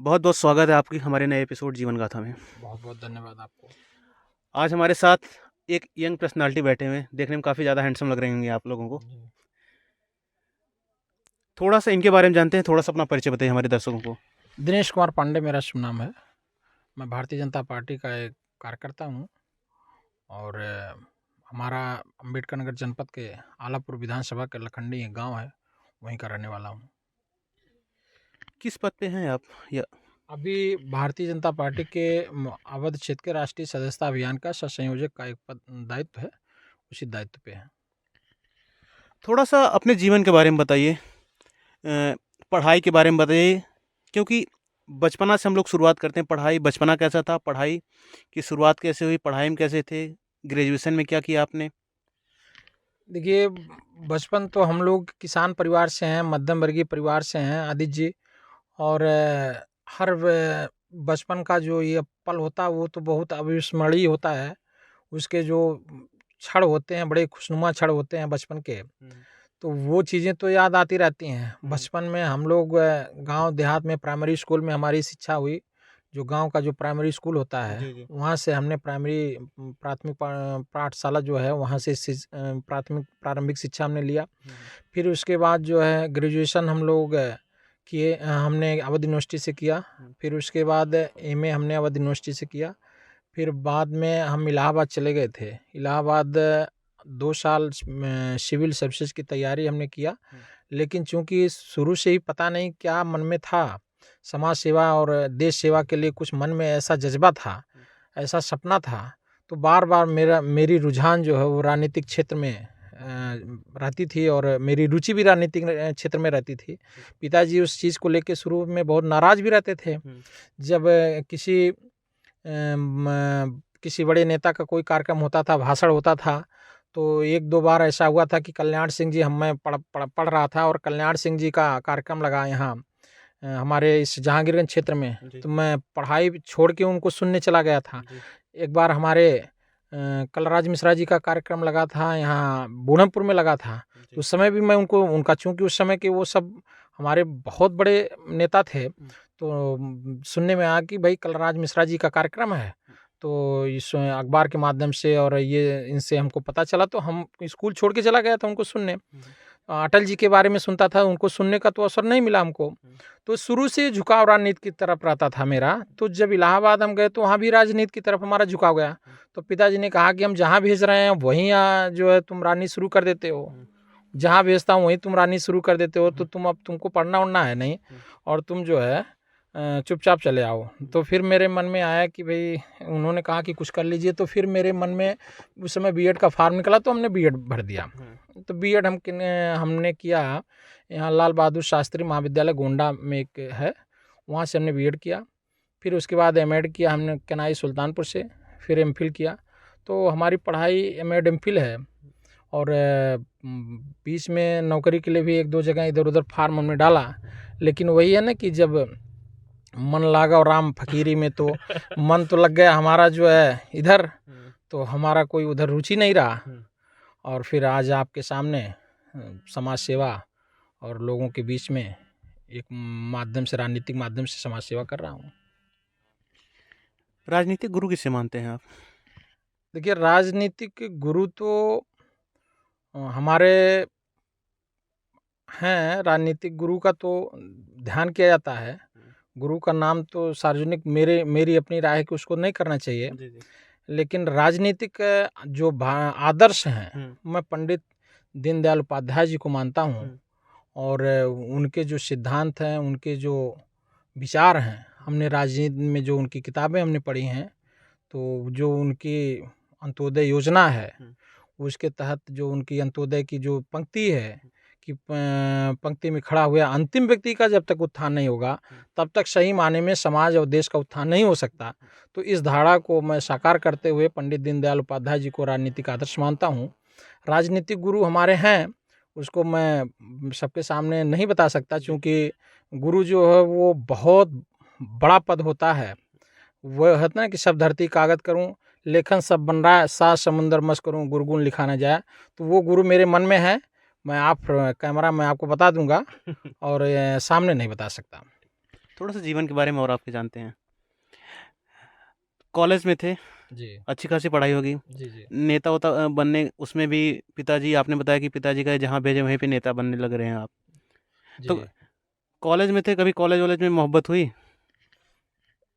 बहुत बहुत स्वागत है आपकी हमारे नए एपिसोड जीवन गाथा में। बहुत बहुत धन्यवाद आपको। आज हमारे साथ एक यंग पर्सनालिटी बैठे हुए हैं, देखने में काफ़ी ज़्यादा हैंडसम लग रहे होंगे आप लोगों को। जी। थोड़ा सा इनके बारे में जानते हैं, थोड़ा सा अपना परिचय बताइए हमारे दर्शकों को। दिनेश कुमार पांडे मेरा शुभ नाम है। मैं भारतीय जनता पार्टी का एक कार्यकर्ता हूँ और हमारा अम्बेडकर नगर जनपद के आलापुर विधानसभा के लखंडी एक गांव है, वहीं का रहने वाला हूँ। किस पद पे हैं आप? या अभी भारतीय जनता पार्टी के अवध क्षेत्र के राष्ट्रीय सदस्यता अभियान का सह संयोजक का एक पद दायित्व है, उसी दायित्व पे है। थोड़ा सा अपने जीवन के बारे में बताइए, पढ़ाई के बारे में बताइए, क्योंकि बचपना से हम लोग शुरुआत करते हैं। पढ़ाई बचपना कैसा था, पढ़ाई की शुरुआत कैसे हुई, पढ़ाई में कैसे थे, ग्रेजुएशन में क्या किया आपने? देखिए, बचपन तो हम लोग किसान परिवार से हैं, मध्यम वर्गीय परिवार से हैं आदित्य जी। और हर बचपन का जो ये पल होता है वो तो बहुत अविस्मरणीय होता है। उसके जो क्षण होते हैं, बड़े खुशनुमा क्षण होते हैं बचपन के। तो वो चीज़ें तो याद आती रहती हैं। बचपन में हम लोग गांव देहात में प्राइमरी स्कूल में हमारी शिक्षा हुई। जो गांव का जो प्राइमरी स्कूल होता है, जी, जी। वहाँ से हमने प्राथमिक पाठशाला जो है वहाँ से प्रारंभिक शिक्षा हमने लिया। फिर उसके बाद जो है ग्रेजुएशन हम लोग किए, हमने अवध यूनिवर्सिटी से किया। फिर उसके बाद एमए हमने अवध यूनिवर्सिटी से किया। फिर बाद में हम इलाहाबाद चले गए थे। इलाहाबाद 2 साल सिविल सर्विसेज की तैयारी हमने किया। लेकिन चूंकि शुरू से ही पता नहीं क्या मन में था, समाज सेवा और देश सेवा के लिए कुछ मन में ऐसा जज्बा था, ऐसा सपना था, तो बार बार मेरी रुझान जो है वो राजनीतिक क्षेत्र में रहती थी और मेरी रुचि भी राजनीतिक क्षेत्र में रहती थी। पिताजी उस चीज़ को लेकर शुरू में बहुत नाराज़ भी रहते थे। जब किसी बड़े नेता का कोई कार्यक्रम होता था, भाषण होता था, तो 1-2 बार ऐसा हुआ था कि कल्याण सिंह जी मैं पढ़ रहा था और कल्याण सिंह जी का कार्यक्रम लगा यहाँ हमारे इस जहांगीरगंज क्षेत्र में, तो मैं पढ़ाई छोड़ के उनको सुनने चला गया था। एक बार हमारे कलराज मिश्रा जी का कार्यक्रम लगा था यहाँ बूढ़मपुर में लगा था। तो उस समय भी मैं उनका चूंकि उस समय के वो सब हमारे बहुत बड़े नेता थे, तो सुनने में आया कि भाई कलराज मिश्रा जी का कार्यक्रम है। तो इस अखबार के माध्यम से और ये इनसे हमको पता चला, तो हम स्कूल छोड़ के चला गया था उनको सुनने। अटल जी के बारे में सुनता था, उनको सुनने का तो अवसर नहीं मिला हमको। तो शुरू से झुकाव राजनीति की तरफ रहता था मेरा। तो जब इलाहाबाद हम गए तो वहाँ भी राजनीति की तरफ हमारा झुकाव गया। तो पिताजी ने कहा कि हम जहाँ भेज रहे हैं वहीं जो है तुम राजनीति शुरू कर देते हो, जहाँ भेजता हूँ वहीं तुम राजनीति शुरू कर देते हो, तो तुमको पढ़ना उड़ना है नहीं और तुम जो है चुपचाप चले आओ। तो फिर मेरे मन में आया कि भाई उन्होंने कहा कि कुछ कर लीजिए, तो फिर मेरे मन में उस समय बीएड का फॉर्म निकला, तो हमने बीएड भर दिया। तो बीएड हमने किया यहाँ लाल बहादुर शास्त्री महाविद्यालय गोंडा में एक है, वहाँ से हमने बीएड किया। फिर उसके बाद एमएड किया हमने केनाई सुल्तानपुर से। फिर एमफिल किया। तो हमारी पढ़ाई एमएड एमफिल है। और बीच में नौकरी के लिए भी 1-2 जगह इधर उधर फार्म हमने डाला, लेकिन वही है ना कि जब मन लागा और राम फकीरी में, तो मन तो लग गया हमारा जो है इधर, तो हमारा कोई उधर रुचि नहीं रहा। और फिर आज आपके सामने समाज सेवा और लोगों के बीच में एक माध्यम से, राजनीतिक माध्यम से समाज सेवा कर रहा हूँ। राजनीतिक गुरु किसे मानते हैं आप? देखिए, राजनीतिक गुरु तो हमारे हैं। राजनीतिक गुरु का तो ध्यान किया जाता है। गुरु का नाम तो सार्वजनिक मेरी अपनी राय है कि उसको नहीं करना चाहिए। लेकिन राजनीतिक जो आदर्श हैं, मैं पंडित दीनदयाल उपाध्याय जी को मानता हूँ। और उनके जो सिद्धांत हैं, उनके जो विचार हैं, हमने राजनीति में जो उनकी किताबें हमने पढ़ी हैं, तो जो उनकी अंत्योदय योजना है, उसके तहत जो उनकी अंत्योदय की जो पंक्ति है कि पंक्ति में खड़ा हुआ अंतिम व्यक्ति का जब तक उत्थान नहीं होगा, तब तक सही माने में समाज और देश का उत्थान नहीं हो सकता। तो इस धारा को मैं साकार करते हुए पंडित दीनदयाल उपाध्याय जी को राजनीतिक आदर्श मानता हूँ। राजनीतिक गुरु हमारे हैं, उसको मैं सबके सामने नहीं बता सकता, क्योंकि गुरु जो है वो बहुत बड़ा पद होता है। वो है ना कि सब धरती कागज करूं, लेखन सब बन रहा है, सात समुंदर मस करूं, गुरगुन लिखा ना जाए। तो वो गुरु मेरे मन में है। मैं कैमरा में आपको बता दूंगा और सामने नहीं बता सकता। थोड़ा सा जीवन के बारे में और आपके जानते हैं। कॉलेज में थे, जी अच्छी खासी पढ़ाई होगी, जी जी नेता होता बनने उसमें भी पिताजी, आपने बताया कि पिताजी का जहाँ भेजे वहीं पे नेता बनने लग रहे हैं आप। तो जी। कॉलेज में थे, कभी कॉलेज वॉलेज में मोहब्बत हुई?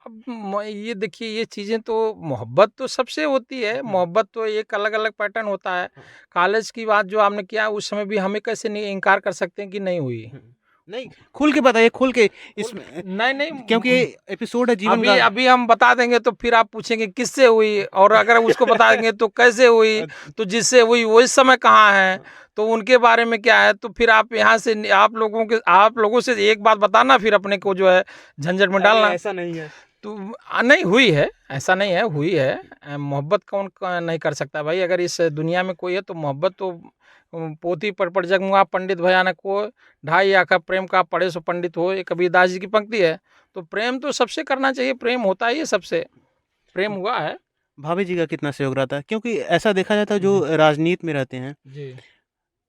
अब ये देखिए, ये चीज़ें तो मोहब्बत तो सबसे होती है, मोहब्बत तो एक अलग-अलग पैटर्न होता है। कॉलेज की बात जो आपने किया उस समय भी हमें कैसे नहीं इनकार कर सकते हैं कि नहीं हुई। नहीं, खुल के बताइए, खुल के इसमें, नहीं, नहीं क्योंकि ये एपिसोड है जीवन अभी का। अभी हम बता देंगे तो फिर आप पूछेंगे किससे हुई, और अगर उसको बता देंगे तो कैसे हुई, तो जिससे हुई वो इस समय कहाँ है, तो उनके बारे में क्या है, तो फिर आप यहाँ से आप लोगों से एक बात बताना, फिर अपने को जो है झंझट में अरे डालना। ऐसा नहीं है। तो नहीं हुई है, ऐसा नहीं है, हुई है। मोहब्बत कौन नहीं कर सकता भाई, अगर इस दुनिया में कोई है तो मोहब्बत तो पोथी पढ़ जग मुआ पंडित भयानक को, ढाई आखा प्रेम का पढ़े सो पंडित हो, ये कबीरदास जी की पंक्ति है। तो प्रेम तो सबसे करना चाहिए, प्रेम होता ही है सबसे, प्रेम हुआ है। भाभी जी का कितना सहयोग रहता है? क्योंकि ऐसा देखा जाता है, जो जी राजनीति में रहते हैं, जी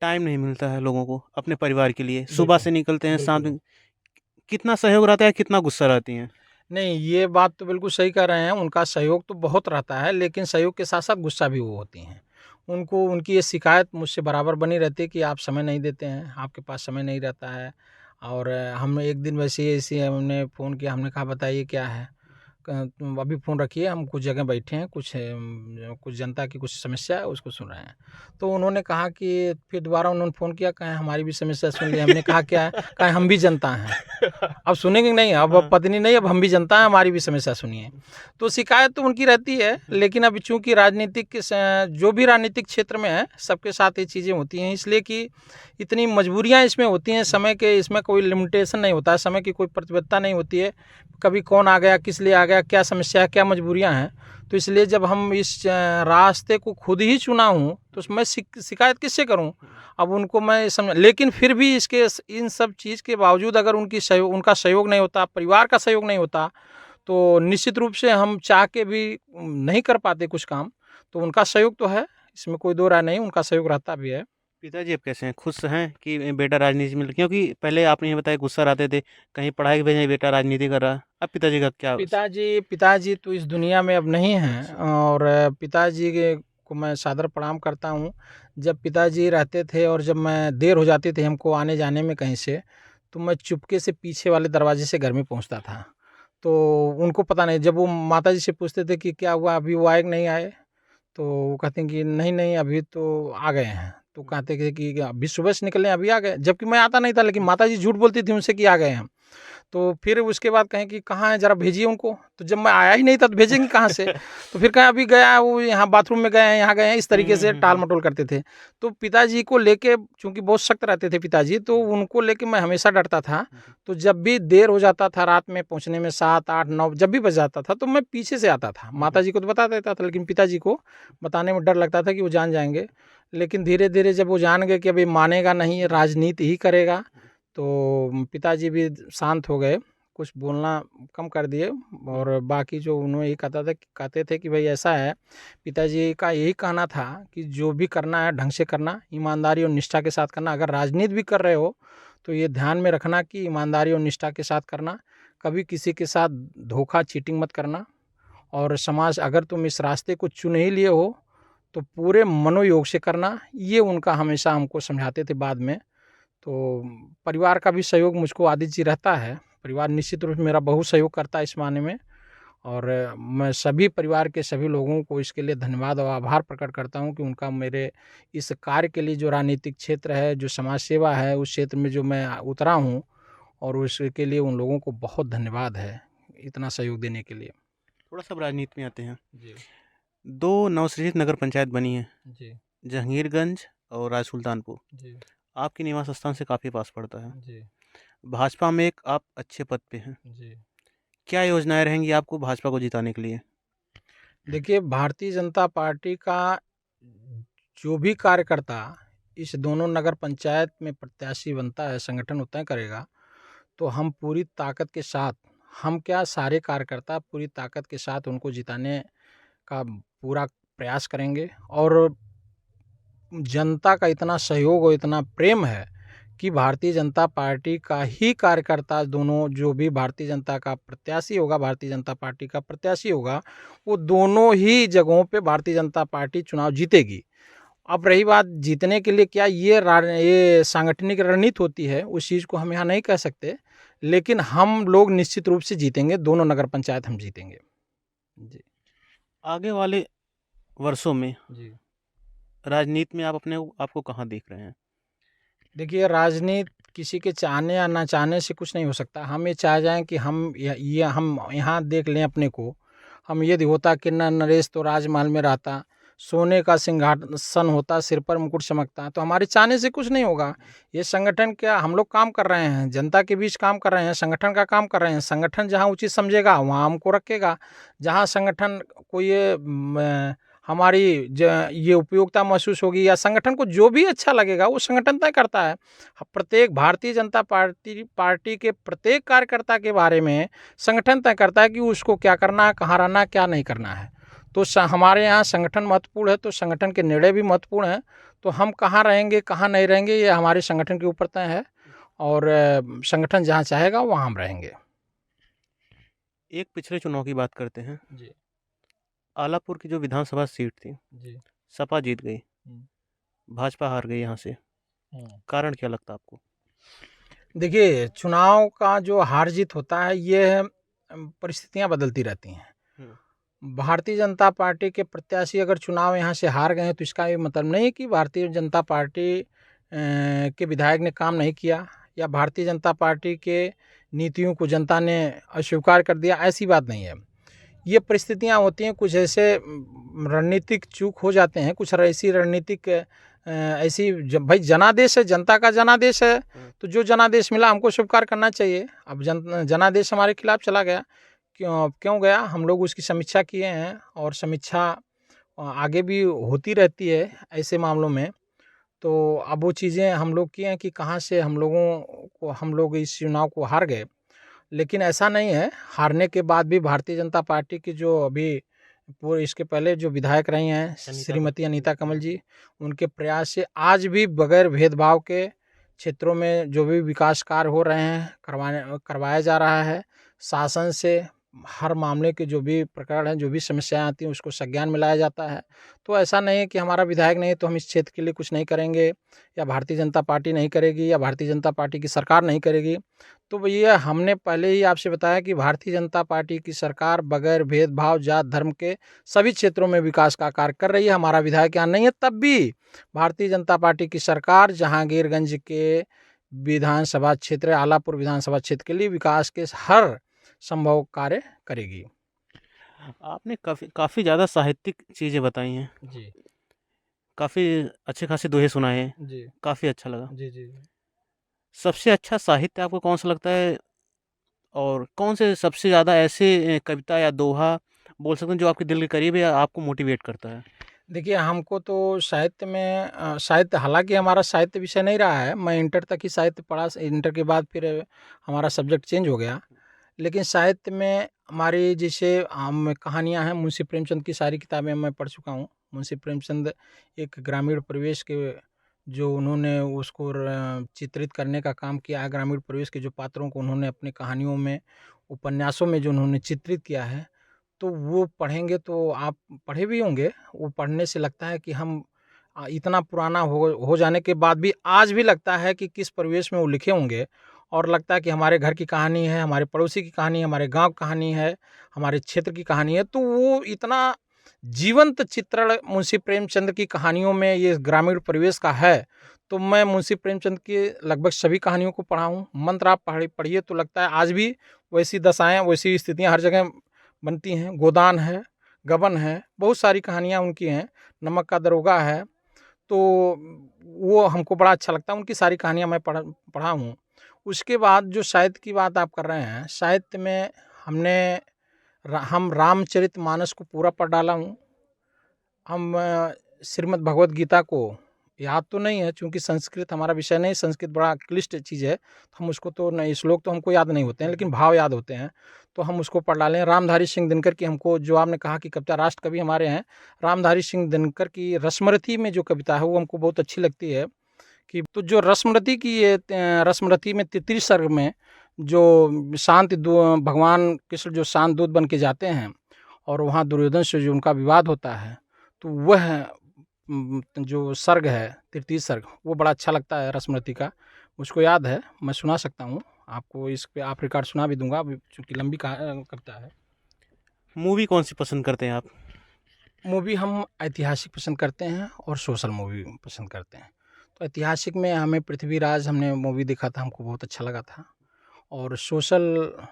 टाइम नहीं मिलता है लोगों को अपने परिवार के लिए, सुबह बिल्कुल से निकलते हैं शाम बिल्कुल। तक। कितना सहयोग रहता है, कितना गुस्सा रहती हैं? नहीं, ये बात तो बिल्कुल सही कह रहे हैं, उनका सहयोग तो बहुत रहता है, लेकिन सहयोग के साथ साथ गुस्सा भी वो होती हैं। उनको उनकी ये शिकायत मुझसे बराबर बनी रहती है कि आप समय नहीं देते हैं, आपके पास समय नहीं रहता है। और हम एक दिन वैसे ही ऐसे हमने फ़ोन किया, हमने कहा बताइए क्या है? अभी फ़ोन रखिए, हम कुछ जगह बैठे हैं, कुछ जनता की कुछ समस्या है उसको सुन रहे हैं। तो उन्होंने कहा कि फिर दोबारा उन्होंने फ़ोन किया, कहें हमारी भी समस्या सुन ली। हमने कहा क्या है? कहें हम भी जनता हैं। अब सुनेंगे नहीं, अब हाँ। पत्नी नहीं, अब हम भी जनता हैं, हमारी भी समस्या सुनिए। तो शिकायत तो उनकी रहती है, लेकिन अब चूँकि जो भी राजनीतिक क्षेत्र में है, सबके साथ ये चीज़ें होती हैं, इसलिए कि इतनी मजबूरियाँ इसमें होती हैं, समय के इसमें कोई लिमिटेशन नहीं होता है, समय की कोई प्रतिबद्धता नहीं होती है। कभी कौन आ गया, किस लिए आ गया, क्या समस्या है, क्या मजबूरियाँ हैं। तो इसलिए जब हम इस रास्ते को खुद ही चुना हूँ, तो मैं शिकायत किससे करूँ? अब उनको मैं समझ, लेकिन फिर भी इन सब चीज़ के बावजूद अगर उनका सहयोग नहीं होता, परिवार का सहयोग नहीं होता, तो निश्चित रूप से हम चाह के भी नहीं कर पाते कुछ काम। तो उनका सहयोग तो है, इसमें कोई दो राय नहीं, उनका सहयोग रहता भी है। पिताजी अब कैसे हैं? खुश हैं कि बेटा राजनीति में, क्योंकि पहले आपने ये बताया गुस्सा रहते थे, कहीं पढ़ाई के भेजें बेटा राजनीति कर रहा है, अब पिताजी का क्या? पिताजी तो इस दुनिया में अब नहीं हैं, और को मैं सादर प्रणाम करता हूँ। जब पिताजी रहते थे और जब मैं देर हो जाती थी हमको आने जाने में कहीं से, तो मैं चुपके से पीछे वाले दरवाजे से घर में पहुँचता था। तो उनको पता नहीं, जब वो माताजी से पूछते थे कि क्या हुआ, अभी वो आए कि नहीं आए? तो वो कहते हैं कि नहीं, नहीं अभी तो आ गए हैं। तो कहते थे कि अभी सुबह से निकले अभी आ गए, जबकि मैं आता नहीं था, लेकिन माताजी झूठ बोलती थी उनसे कि आ गए हैं। तो फिर उसके बाद कहें कि कहाँ है, ज़रा भेजिए उनको। तो जब मैं आया ही नहीं था तो भेजेंगे कहाँ से? तो फिर कहें अभी गया है वो, यहाँ बाथरूम में गए हैं, यहाँ गए हैं, इस तरीके से टाल-मटोल करते थे। तो पिताजी को लेके, चूँकि बहुत सख्त रहते थे पिताजी, तो उनको लेके मैं हमेशा डरता था। तो जब भी देर हो जाता था रात में पहुँचने में, 7, 8, 9 जब भी बज जाता था, तो मैं पीछे से आता था। माताजी को तो बता देता था, लेकिन पिताजी को बताने में डर लगता था कि वो जान जाएँगे। लेकिन धीरे-धीरे जब वो जान गए कि अब ये मानेगा नहीं, राजनीति ही करेगा, तो पिताजी भी शांत हो गए, कुछ बोलना कम कर दिए। और बाकी जो उन्होंने ये कहते थे कि भाई ऐसा है, पिताजी का यही कहना था कि जो भी करना है ढंग से करना, ईमानदारी और निष्ठा के साथ करना। अगर राजनीति भी कर रहे हो तो ये ध्यान में रखना कि ईमानदारी और निष्ठा के साथ करना, कभी किसी के साथ धोखा चीटिंग मत करना। और समाज, अगर तुम इस रास्ते को चुन ही लिए हो तो पूरे मनोयोग से करना, ये उनका हमेशा हमको समझाते थे बाद में। तो परिवार का भी सहयोग मुझको आदित्य जी रहता है। परिवार निश्चित रूप से मेरा बहुत सहयोग करता है इस मायने में। और मैं सभी परिवार के सभी लोगों को इसके लिए धन्यवाद और आभार प्रकट करता हूँ कि उनका मेरे इस कार्य के लिए, जो राजनीतिक क्षेत्र है, जो समाज सेवा है, उस क्षेत्र में जो मैं उतरा हूँ, और उसके लिए उन लोगों को बहुत धन्यवाद है, इतना सहयोग देने के लिए। थोड़ा सा राजनीति में आते हैं। जी 2 नवसृजित नगर पंचायत बनी है, जी जहांगीरगंज और राय सुल्तानपुर। जी आपके निवास स्थान से काफ़ी पास पड़ता है। जी भाजपा में एक आप अच्छे पद पे हैं। जी। क्या योजनाएँ रहेंगी आपको भाजपा को जिताने के लिए? देखिए, भारतीय जनता पार्टी का जो भी कार्यकर्ता इस दोनों नगर पंचायत में प्रत्याशी बनता है, संगठन तय करेगा, तो हम पूरी ताकत के साथ, हम क्या सारे कार्यकर्ता पूरी ताकत के साथ उनको जिताने का पूरा प्रयास करेंगे। और जनता का इतना सहयोग और इतना प्रेम है कि भारतीय जनता पार्टी का ही कार्यकर्ता, दोनों जो भी भारतीय जनता का प्रत्याशी होगा, भारतीय जनता पार्टी का प्रत्याशी होगा, वो दोनों ही जगहों पे भारतीय जनता पार्टी चुनाव जीतेगी। अब रही बात जीतने के लिए क्या ये सांगठनिक रणनीति होती है, उस चीज़ को हम यहाँ नहीं कह सकते, लेकिन हम लोग निश्चित रूप से जीतेंगे, दोनों नगर पंचायत हम जीतेंगे जी। आगे वाले वर्षों में जी राजनीति में आप अपने आपको कहाँ देख रहे हैं? देखिए, राजनीति किसी के चाहने या ना चाहने से कुछ नहीं हो सकता। हम ये चाह जाएं कि हम यहाँ देख लें अपने को, हम यदि होता कि न नरेश तो राजमहल में रहता, सोने का सिंहासन होता, सिर पर मुकुट चमकता, तो हमारे चाहने से कुछ नहीं होगा। ये संगठन क्या, हम लोग काम कर रहे हैं, जनता के बीच काम कर रहे हैं, संगठन का काम कर रहे हैं। संगठन जहाँ उचित समझेगा वहाँ हमको रखेगा, जहाँ संगठन को हमारी ये उपयोगिता महसूस होगी या संगठन को जो भी अच्छा लगेगा वो संगठन तय करता है। प्रत्येक भारतीय जनता पार्टी के प्रत्येक कार्यकर्ता के बारे में संगठन तय करता है कि उसको क्या करना है, कहाँ रहना है, क्या नहीं करना है। तो हमारे यहाँ संगठन महत्वपूर्ण है, तो संगठन के निर्णय भी महत्वपूर्ण हैं। तो हम कहाँ रहेंगे, कहाँ नहीं रहेंगे, ये हमारे संगठन के ऊपर तय है, और संगठन जहाँ चाहेगा वहाँ हम रहेंगे। एक पिछले चुनाव की बात करते हैं। जी आलापुर की जो विधानसभा सीट थी, जी सपा जीत गई, भाजपा हार गई। यहाँ से कारण क्या लगता है आपको? देखिए, चुनाव का जो हार जीत होता है, ये परिस्थितियां बदलती रहती हैं। भारतीय जनता पार्टी के प्रत्याशी अगर चुनाव यहाँ से हार गए हैं तो इसका ये मतलब नहीं है कि भारतीय जनता पार्टी के विधायक ने काम नहीं किया या भारतीय जनता पार्टी के नीतियों को जनता ने अस्वीकार कर दिया, ऐसी बात नहीं है। ये परिस्थितियाँ होती हैं, कुछ ऐसे रणनीतिक चूक हो जाते हैं, कुछ ऐसी रणनीतिक ऐसी भाई जनादेश है, जनता का जनादेश है, तो जो जनादेश मिला हमको स्वीकार करना चाहिए। अब जनादेश हमारे खिलाफ चला गया, क्यों गया, हम लोग उसकी समीक्षा किए हैं, और समीक्षा आगे भी होती रहती है ऐसे मामलों में। तो अब वो चीज़ें हम लोग किए हैं कि कहाँ से हम लोग इस चुनाव को हार गए, लेकिन ऐसा नहीं है। हारने के बाद भी भारतीय जनता पार्टी की जो अभी पूरे इसके पहले जो विधायक रही हैं श्रीमती अनीता कमल जी, उनके प्रयास से आज भी बगैर भेदभाव के क्षेत्रों में जो भी विकास कार्य हो रहे हैं करवाया जा रहा है। शासन से हर मामले के जो भी प्रकरण हैं, जो भी समस्याएं आती हैं, उसको संज्ञान में लाया जाता है। तो ऐसा नहीं है कि हमारा विधायक नहीं है तो हम इस क्षेत्र के लिए कुछ नहीं करेंगे, या भारतीय जनता पार्टी नहीं करेगी, या भारतीय जनता पार्टी की सरकार नहीं करेगी। तो भैया, हमने पहले ही आपसे बताया कि भारतीय जनता पार्टी की सरकार बगैर भेदभाव जात धर्म के सभी क्षेत्रों में विकास का कार्य कर रही है। हमारा विधायक यहाँ नहीं है, तब भी भारतीय जनता पार्टी की सरकार जहांगीरगंज के विधानसभा क्षेत्र, आलापुर विधानसभा क्षेत्र के लिए विकास के हर संभव कार्य करेगी। आपने काफ़ी ज़्यादा साहित्यिक चीज़ें बताई हैं जी काफ़ी अच्छे खासे दोहे सुनाए हैं, जी काफ़ी अच्छा लगा। जी जी सबसे अच्छा साहित्य आपको कौन सा लगता है, और कौन से सबसे ज़्यादा ऐसे कविता या दोहा बोल सकते हैं जो आपके दिल के करीब है या आपको मोटिवेट करता है? देखिए, हमको तो साहित्य में साहित्य, हालांकि हमारा साहित्य विषय नहीं रहा है, मैं इंटर तक ही साहित्य पढ़ा, इंटर के बाद फिर हमारा सब्जेक्ट चेंज हो गया। लेकिन साहित्य में हमारी जैसे हम कहानियाँ हैं, मुंशी प्रेमचंद की सारी किताबें मैं पढ़ चुका हूँ। मुंशी प्रेमचंद एक ग्रामीण परिवेश के जो उन्होंने उसको चित्रित करने का काम किया है, ग्रामीण परिवेश के जो पात्रों को उन्होंने अपनी कहानियों में, उपन्यासों में जो उन्होंने चित्रित किया है, तो वो पढ़ेंगे तो आप पढ़े भी होंगे, वो पढ़ने से लगता है कि हम इतना पुराना हो जाने के बाद भी आज भी लगता है कि किस परिवेश में वो लिखे होंगे, और लगता है कि हमारे घर की कहानी है, हमारे पड़ोसी की कहानी है, हमारे गांव की कहानी है, हमारे क्षेत्र की कहानी है। तो वो इतना जीवंत चित्रण मुंशी प्रेमचंद की कहानियों में ये ग्रामीण परिवेश का है। तो मैं मुंशी प्रेमचंद की लगभग सभी कहानियों को पढ़ा हूँ। मंत्र आप पढ़िए तो लगता है आज भी वैसी दशाएं, वैसी स्थितियाँ हर जगह बनती हैं। गोदान है, गबन है, बहुत सारी कहानियाँ उनकी हैं, नमक का दरोगा है। तो वो हमको बड़ा अच्छा लगता है, उनकी सारी कहानियाँ मैं पढ़ा हूँ। उसके बाद जो साहित्य की बात आप कर रहे हैं, साहित्य में हम रामचरितमानस को पूरा पढ़ डाला हूँ। हम श्रीमद् भगवद गीता को याद तो नहीं है, क्योंकि संस्कृत हमारा विषय नहीं, संस्कृत बड़ा क्लिष्ट चीज़ है, हम उसको तो नहीं, श्लोक तो हमको याद नहीं होते हैं, लेकिन भाव याद होते हैं, तो हम उसको पढ़ डालें। रामधारी सिंह दिनकर की, हमको जो आपने कहा कि कविता राष्ट्र कवि हमारे हैं, रामधारी सिंह दिनकर की रसमरथी में जो कविता है वो हमको बहुत अच्छी लगती है, कि तो जो रस्मरती की ये रस्मरती में 33 सर्ग में जो भगवान कृष्ण जो शांत दूत बन के जाते हैं और वहाँ दुर्योधन से जो उनका विवाद होता है, तो वह जो सर्ग है 33 सर्ग, वो बड़ा अच्छा लगता है रस्मरती का। मुझको याद है, मैं सुना सकता हूँ आपको, इस पे आप रिकॉर्ड सुना भी दूंगा चूँकि लंबी करता है। मूवी कौन सी पसंद करते हैं आप? मूवी हम ऐतिहासिक पसंद करते हैं और सोशल मूवी पसंद करते हैं। तो ऐतिहासिक में हमें पृथ्वीराज हमने मूवी देखा था, हमको बहुत अच्छा लगा था। और सोशल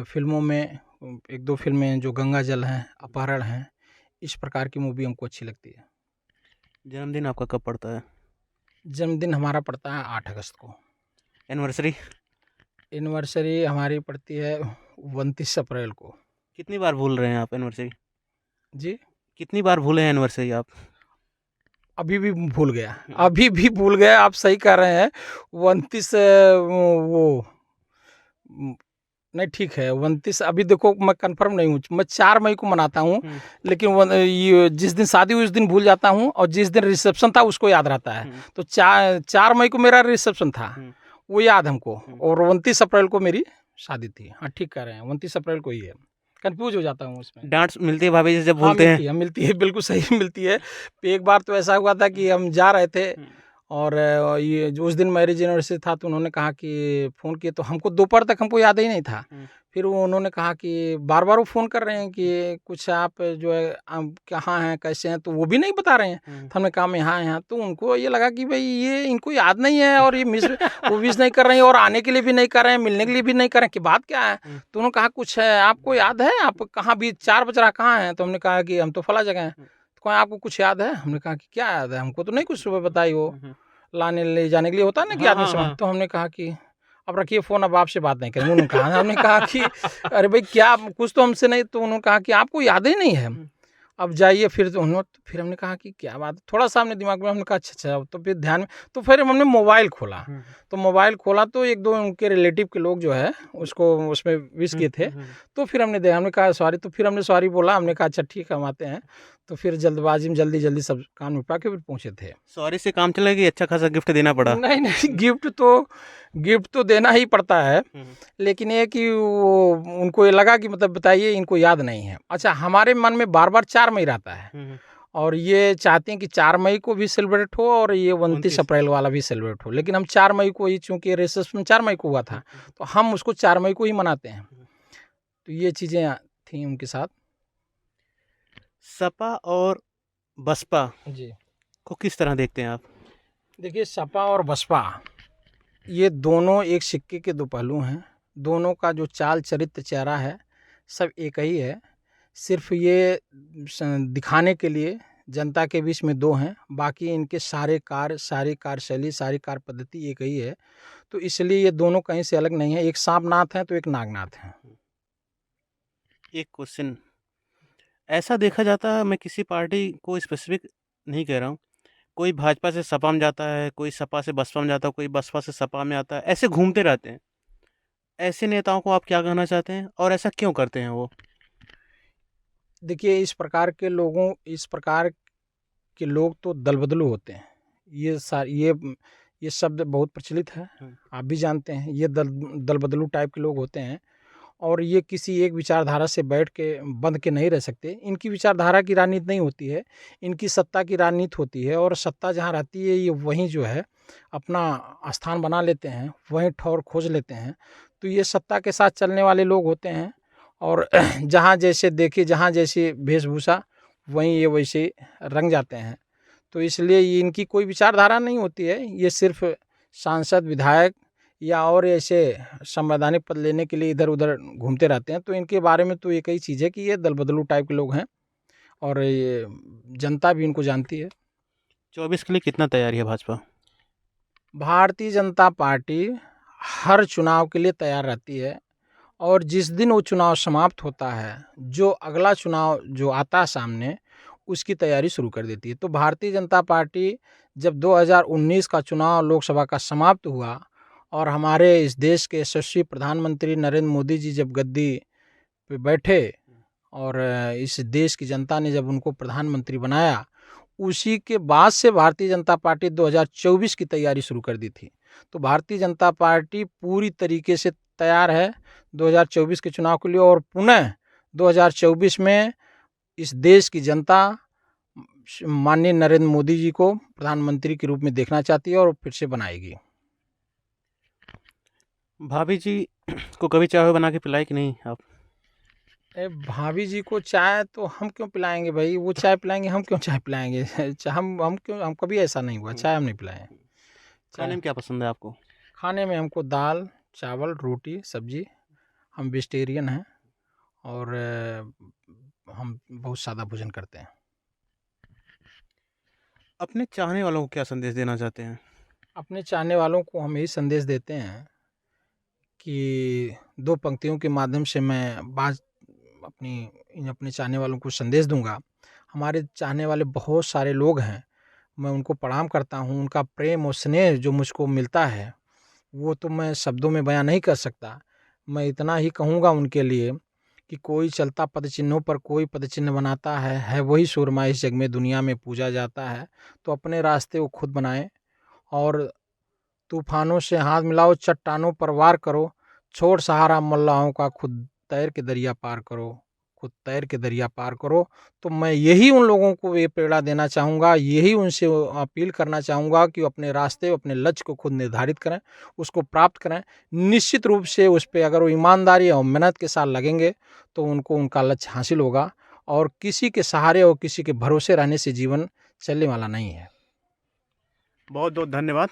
फिल्मों में एक दो फिल्में जो गंगा जल हैं, अपहरण हैं, इस प्रकार की मूवी हमको अच्छी लगती है। जन्मदिन आपका कब पड़ता है? जन्मदिन हमारा पड़ता है 8 अगस्त को। एनिवर्सरी? एनिवर्सरी हमारी पड़ती है 29 अप्रैल को। कितनी बार भूल रहे हैं आप एनिवर्सरी? जी, कितनी बार भूले हैं एनिवर्सरी आप? अभी भी भूल गया, अभी भी भूल गया, आप सही कह रहे हैं। 29 वो नहीं, ठीक है 29। अभी देखो मैं कंफर्म नहीं हूँ, मैं 4 मई को मनाता हूँ, लेकिन ये जिस दिन शादी हुई उस दिन भूल जाता हूँ, और जिस दिन रिसेप्शन था उसको याद रहता है। तो 4 मई को मेरा रिसेप्शन था, वो याद हमको, और 29 अप्रैल को मेरी शादी थी। हाँ, ठीक कह रहे हैं, 29 अप्रैल को ही है। कंफ्यूज हो जाता हूँ उसमें। डांट मिलती है भाभी जी जब हाँ, बोलते हैं? मिलती है, बिल्कुल सही मिलती है। एक बार तो ऐसा हुआ था कि हम जा रहे थे, और ये जो उस दिन मैरिज एनिवर्सरी था, तो उन्होंने कहा कि फ़ोन किए, तो हमको दोपहर तक हमको याद ही नहीं था। फिर वो उन्होंने कहा कि बार-बार वो फ़ोन कर रहे हैं कि कुछ आप जो है कहाँ हैं, कैसे हैं, तो वो भी नहीं बता रहे हैं। तो हमने कहा हम यहाँ-यहाँ, तो उनको ये लगा कि भाई ये इनको याद नहीं है, और ये वो विश नहीं कर रहे हैं, और आने के लिए भी नहीं कर रहे हैं, मिलने के लिए भी नहीं कर रहे हैं, कि बात क्या है? तो उन्होंने कहा कुछ है, आपको याद है, आप कहाँ भी 4 बज रहा, कहाँ हैं? तो हमने कहा कि हम तो फला जगह हैं। तो कहा आपको कुछ याद है? हमने कहा कि क्या याद है, हमको तो नहीं कुछ सुबह बताई हो, लाने ले जाने के लिए होता है ना कि आदमी सामान। तो हमने कहा कि अब रखिए फ़ोन, अब आपसे बात नहीं करेंगे। उन्होंने कहा, हमने कहा कि अरे भाई क्या कुछ तो हमसे नहीं, तो उन्होंने कहा कि आपको याद ही नहीं है, अब जाइए। फिर तो फिर हमने कहा कि क्या बात, थोड़ा-सा हमने दिमाग में, हमने कहा अच्छा, तो फिर ध्यान में, तो फिर हमने मोबाइल खोला। तो मोबाइल खोला तो 1-2 उनके रिलेटिव के लोग जो है उसको उसमें विश किए थे। तो फिर हमने देखा, हमने कहा सॉरी, तो फिर हमने सॉरी बोला, हमने कहा अच्छा ठीक है, हम आते हैं। तो फिर जल्दबाजी में जल्दी-जल्दी सब काम निपटा के फिर पहुँचे थे। सॉरी से काम चला कि अच्छा खासा गिफ्ट देना पड़ा? नहीं, गिफ्ट तो देना ही पड़ता है, लेकिन ये कि वो उनको ये लगा कि मतलब बताइए इनको याद नहीं है। अच्छा, हमारे मन में बार-बार 4 मई रहता है, और ये चाहते हैं कि 4 मई को भी सेलिब्रेट हो, और ये 29 अप्रैल वाला भी सेलिब्रेट हो, लेकिन हम 4 मई को ही, चूँकि रिसेप्शन 4 मई को हुआ था, तो हम उसको 4 मई को ही मनाते हैं। तो ये चीज़ें थी उनके साथ। सपा और बसपा जी, को किस तरह देखते हैं आप? देखिए सपा और बसपा, ये दोनों एक सिक्के के 2 पहलू हैं। दोनों का जो चाल, चरित्र, चेहरा है, सब एक ही है। सिर्फ ये दिखाने के लिए जनता के बीच में 2 हैं, बाकी इनके सारे कार्य, सारी कार्यशैली, सारी कार्य पद्धति एक ही है। तो इसलिए ये दोनों कहीं से अलग नहीं है। एक सांपनाथ है तो एक नागनाथ है। एक क्वेश्चन, ऐसा देखा जाता है, मैं किसी पार्टी को स्पेसिफिक नहीं कह रहा हूँ, कोई भाजपा से सपा में जाता है, कोई सपा से बसपा में जाता है, कोई बसपा से सपा में आता है, ऐसे घूमते रहते हैं। ऐसे नेताओं को आप क्या कहना चाहते हैं, और ऐसा क्यों करते हैं वो? देखिए, इस प्रकार के लोग तो दलबदलू होते हैं। ये शब्द बहुत प्रचलित है, आप भी जानते हैं। ये दलबदलू टाइप के लोग होते हैं, और ये किसी एक विचारधारा से बैठ के बंध के नहीं रह सकते। इनकी विचारधारा की राजनीति नहीं होती है, इनकी सत्ता की राजनीति होती है, और सत्ता जहाँ रहती है, ये वहीं जो है अपना स्थान बना लेते हैं, वहीं ठौर खोज लेते हैं। तो ये सत्ता के साथ चलने वाले लोग होते हैं, और जहाँ जैसे देखिए, जहाँ जैसी वेशभूषा, वहीं ये वैसे रंग जाते हैं। तो इसलिए ये इनकी कोई विचारधारा नहीं होती है। ये सिर्फ सांसद, विधायक या और ऐसे संवैधानिक पद लेने के लिए इधर उधर घूमते रहते हैं। तो इनके बारे में तो एक ही चीज़ है कि ये दलबदलू टाइप के लोग हैं, और ये जनता भी इनको जानती है। 24 के लिए कितना तैयारी है भाजपा? भारतीय जनता पार्टी हर चुनाव के लिए तैयार रहती है, और जिस दिन वो चुनाव समाप्त होता है, जो अगला चुनाव जो आता है सामने, उसकी तैयारी शुरू कर देती है। तो भारतीय जनता पार्टी जब 2019 का चुनाव लोकसभा का समाप्त हुआ, और हमारे इस देश के यशस्वी प्रधानमंत्री नरेंद्र मोदी जी जब गद्दी पे बैठे, और इस देश की जनता ने जब उनको प्रधानमंत्री बनाया, उसी के बाद से भारतीय जनता पार्टी 2024 की तैयारी शुरू कर दी थी। तो भारतीय जनता पार्टी पूरी तरीके से तैयार है 2024 के चुनाव के लिए, और पुनः 2024 में इस देश की जनता माननीय नरेंद्र मोदी जी को प्रधानमंत्री के रूप में देखना चाहती है और फिर से बनाएगी। भाभी जी को कभी चाय बना के पिलाई कि नहीं आप? भाभी जी को चाय तो हम क्यों पिलाएंगे भाई, वो चाय पिलाएंगे, हम क्यों चाय पिलाएंगे हम क्यों, हम कभी ऐसा नहीं हुआ, चाय हम नहीं पिलाएं। खाने में क्या पसंद है आपको? खाने में हमको दाल चावल रोटी सब्जी, हम वेजिटेरियन हैं और हम बहुत सादा भोजन करते हैं। अपने चाहने वालों को क्या संदेश देना चाहते हैं? अपने चाहने वालों को हम यही संदेश देते हैं कि 2 पंक्तियों के माध्यम से मैं बात अपने चाहने वालों को संदेश दूंगा। हमारे चाहने वाले बहुत सारे लोग हैं, मैं उनको प्रणाम करता हूँ। उनका प्रेम और स्नेह जो मुझको मिलता है वो तो मैं शब्दों में बयां नहीं कर सकता। मैं इतना ही कहूँगा उनके लिए कि कोई चलता पद चिन्हों पर कोई पद चिन्ह बनाता है वही सुरमा इस जग में दुनिया में पूजा जाता है। तो अपने रास्ते वो खुद बनाएं और तूफानों से हाथ मिलाओ, चट्टानों पर वार करो, छोड़ सहारा मल्लाहों का, खुद तैर के दरिया पार करो, खुद तैर के दरिया पार करो। तो मैं यही उन लोगों को ये प्रेरणा देना चाहूँगा, यही उनसे अपील करना चाहूँगा कि अपने रास्ते अपने लक्ष्य को खुद निर्धारित करें, उसको प्राप्त करें। निश्चित रूप से उस पर अगर वो ईमानदारी और मेहनत के साथ लगेंगे तो उनको उनका लक्ष्य हासिल होगा। और किसी के सहारे और किसी के भरोसे रहने से जीवन चलने वाला नहीं है। बहुत बहुत धन्यवाद।